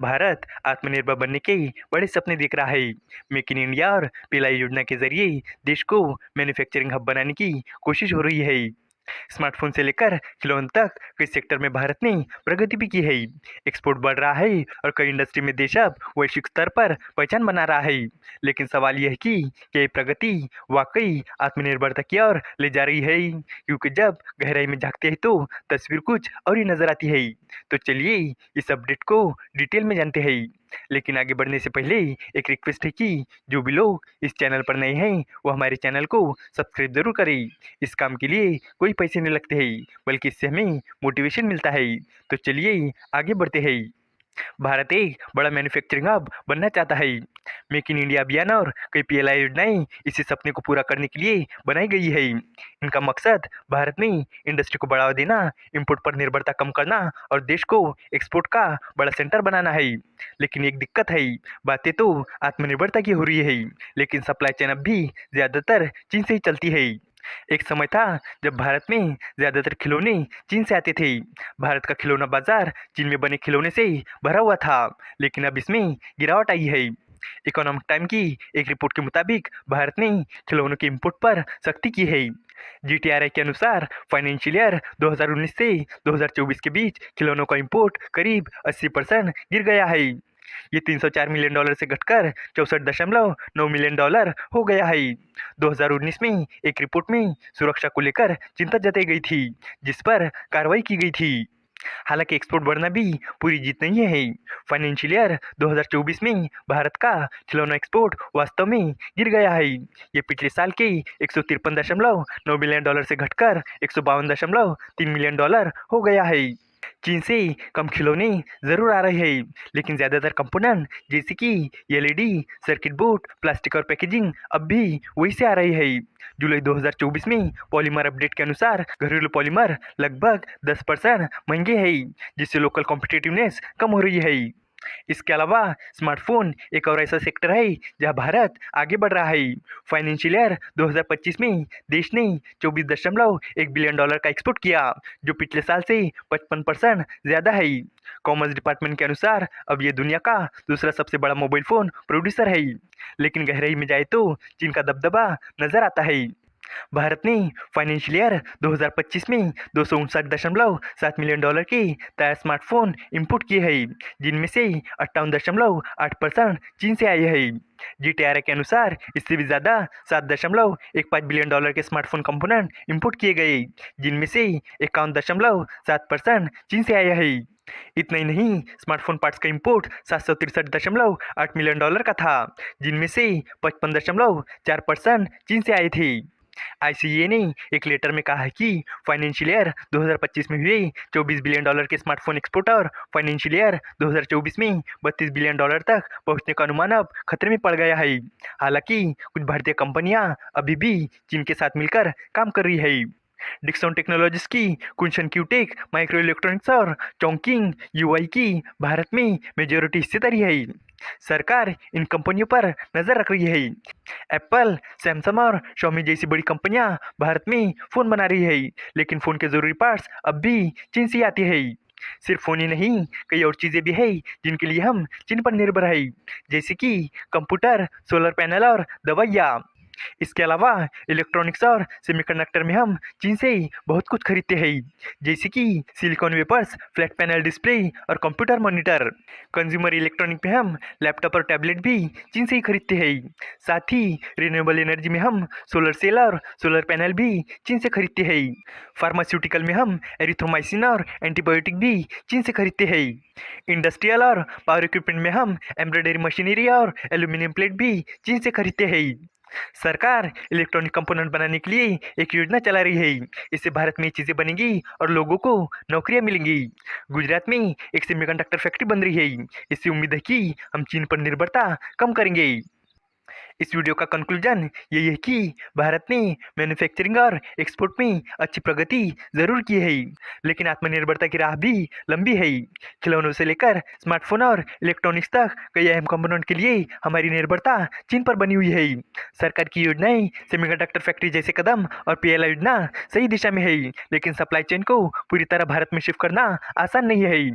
भारत आत्मनिर्भर बनने के बड़े सपने देख रहा है। मेक इन इंडिया और पीएलआई योजना के जरिए देश को मैन्युफैक्चरिंग हब बनाने की कोशिश हो रही है। स्मार्टफोन से लेकर खिलौनों तक कई सेक्टर में भारत ने प्रगति भी की है। एक्सपोर्ट बढ़ रहा है और कई इंडस्ट्री में देश अब वैश्विक स्तर पर पहचान बना रहा है। लेकिन सवाल यह है कि क्या ये प्रगति वाकई आत्मनिर्भरता की ओर ले जा रही है, क्योंकि जब गहराई में झांकते हैं तो तस्वीर कुछ और ही नजर आती है। तो चलिए इस अपडेट को डिटेल में जानते हैं। लेकिन आगे बढ़ने से पहले एक रिक्वेस्ट है कि जो भी लोग इस चैनल पर नए हैं वो हमारे चैनल को सब्सक्राइब जरूर करें। इस काम के लिए कोई पैसे नहीं लगते हैं, बल्कि इससे हमें मोटिवेशन मिलता है। तो चलिए आगे बढ़ते हैं। भारत एक बड़ा मैन्युफैक्चरिंग हब बनना चाहता है। मेक इन इंडिया अभियान और कई पीएलआई योजनाएं इसी सपने को पूरा करने के लिए बनाई गई है। इनका मकसद भारत में इंडस्ट्री को बढ़ावा देना, इंपोर्ट पर निर्भरता कम करना और देश को एक्सपोर्ट का बड़ा सेंटर बनाना है। लेकिन एक दिक्कत है, बातें तो आत्मनिर्भरता की हो रही है, लेकिन सप्लाई चेन अब भी ज्यादातर चीन से ही चलती है। एक समय था जब भारत में ज्यादातर खिलौने चीन से आते थे। भारत का खिलौना बाजार चीन में बने खिलौने से भरा हुआ था, लेकिन अब इसमें गिरावट आई है। इकोनॉमिक टाइम की एक रिपोर्ट के मुताबिक भारत ने खिलौनों के इंपोर्ट पर सख्ती की है। जीटीआरआई के अनुसार फाइनेंशियल ईयर 2019 से 2024 के बीच खिलौनों का इंपोर्ट करीब 80% गिर गया है। ये $304 मिलियन से घटकर $64.9 मिलियन हो गया है। 2019 में एक रिपोर्ट में सुरक्षा को लेकर चिंता जताई गई थी, जिस पर कार्रवाई की गई थी। हालांकि एक्सपोर्ट बढ़ना भी पूरी जीत नहीं है। फाइनेंशियल ईयर 2024 में भारत का खिलौना एक्सपोर्ट वास्तव में गिर गया है। ये पिछले साल के $153.9 मिलियन से घटकर $152.3 मिलियन हो गया है। चीन से कम खिलौने जरूर आ रहे हैं, लेकिन ज्यादातर कंपोनेंट जैसे कि एलईडी, सर्किट बोर्ड, प्लास्टिक और पैकेजिंग अब भी वही से आ रही है। जुलाई 2024 में पॉलीमर अपडेट के अनुसार घरेलू पॉलीमर लगभग 10% महंगे हैं, जिससे लोकल कॉम्पिटिटिवनेस कम हो रही है। इसके अलावा स्मार्टफोन एक और ऐसा सेक्टर है जहां भारत आगे बढ़ रहा है। फाइनेंशियल ईयर 2025 में देश ने $24.1 बिलियन का एक्सपोर्ट किया, जो पिछले साल से 55% ज्यादा है। कॉमर्स डिपार्टमेंट के अनुसार अब ये दुनिया का दूसरा सबसे बड़ा मोबाइल फोन प्रोड्यूसर है। लेकिन गहराई में जाए तो चीन का दबदबा नजर आता है। भारत ने फाइनेंशियल ईयर 2025 में $259.7 मिलियन के तैयार स्मार्टफोन इंपोर्ट किए हैं, जिनमें से 58.8% चीन से आए हैं। जीटीआरआई के अनुसार इससे भी ज्यादा $7.15 बिलियन के स्मार्टफोन कंपोनेंट इंपोर्ट किए गए, जिनमें से 51.7% चीन से आए हैं। इतना ही नहीं, स्मार्टफोन पार्ट्स का इंपोर्ट $763.8 मिलियन का था, जिनमें से 55.4% चीन से आए थे। आईसीए ने एक लेटर में कहा है कि फाइनेंशियल ईयर 2025 में हुए $24 बिलियन के स्मार्टफोन एक्सपोर्ट और फाइनेंशियल ईयर 2024 में $32 बिलियन तक पहुंचने का अनुमान अब खतरे में पड़ गया है। हालांकि कुछ भारतीय कंपनियां अभी भी चीन के साथ मिलकर काम कर रही है। डिक्सन टेक्नोलॉजीज की कुंशन क्यूटेक माइक्रो इलेक्ट्रॉनिक्स और चोंगकिंग यूआई की भारत में मेजॉरिटी हिस्सेदारी है। सरकार इन कंपनियों पर नजर रख रही है। एप्पल, सैमसंग और शॉमी जैसी बड़ी कंपनियां भारत में फोन बना रही है, लेकिन फोन के जरूरी पार्ट्स अब भी चीन से आती है। सिर्फ फोन ही नहीं, कई और चीजें भी है जिनके लिए हम चीन पर निर्भर है, जैसे कि कंप्यूटर, सोलर पैनल और दवाइयाँ। इसके अलावा इलेक्ट्रॉनिक्स और सेमीकंडक्टर में हम चीन से ही बहुत कुछ खरीदते हैं, जैसे कि silicon wafers, flat panel display और कंप्यूटर मॉनिटर। कंज्यूमर इलेक्ट्रॉनिक में हम लैपटॉप और टैबलेट भी चीन से ही खरीदते हैं। साथ ही रिन्यूएबल एनर्जी में हम सोलर सेल और सोलर पैनल भी चीन से खरीदते हैं। फार्मास्यूटिकल में हम एरिथ्रोमाइसिन और एंटीबायोटिक भी चीन से खरीदते हैं। इंडस्ट्रियल और पावर इक्विपमेंट में हम एम्ब्रॉयडरी मशीनरी और एल्यूमिनियम प्लेट भी चीन से खरीदते हैं। सरकार इलेक्ट्रॉनिक कंपोनेंट बनाने के लिए एक योजना चला रही है। इससे भारत में चीजें बनेंगी और लोगों को नौकरियां मिलेंगी। गुजरात में एक सेमीकंडक्टर फैक्ट्री बन रही है। इससे उम्मीद है कि हम चीन पर निर्भरता कम करेंगे। इस वीडियो का कंक्लूजन यही है कि भारत ने मैन्युफैक्चरिंग और एक्सपोर्ट में अच्छी प्रगति जरूर की है, लेकिन आत्मनिर्भरता की राह भी लंबी है। खिलौनों से लेकर स्मार्टफोन और इलेक्ट्रॉनिक्स तक कई अहम कंपोनेंट के लिए हमारी निर्भरता चीन पर बनी हुई है। सरकार की योजनाएं, सेमीकंडक्टर फैक्ट्री जैसे कदम और पीएलआई योजना सही दिशा में है, लेकिन सप्लाई चेन को पूरी तरह भारत में शिफ्ट करना आसान नहीं है।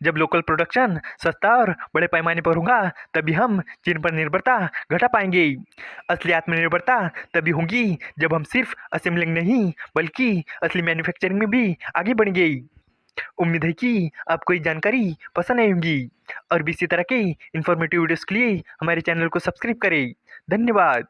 जब लोकल प्रोडक्शन सस्ता और बड़े पैमाने पर होगा, तभी हम चीन पर निर्भरता घटा पाएंगे। असली आत्मनिर्भरता तभी होगी जब हम सिर्फ असेंबलिंग नहीं बल्कि असली मैन्युफैक्चरिंग में भी आगे बढ़ेंगे। उम्मीद है कि आपको ये जानकारी पसंद आई होगी, और भी इसी तरह के इन्फॉर्मेटिव वीडियोस के लिए हमारे चैनल को सब्सक्राइब करें। धन्यवाद।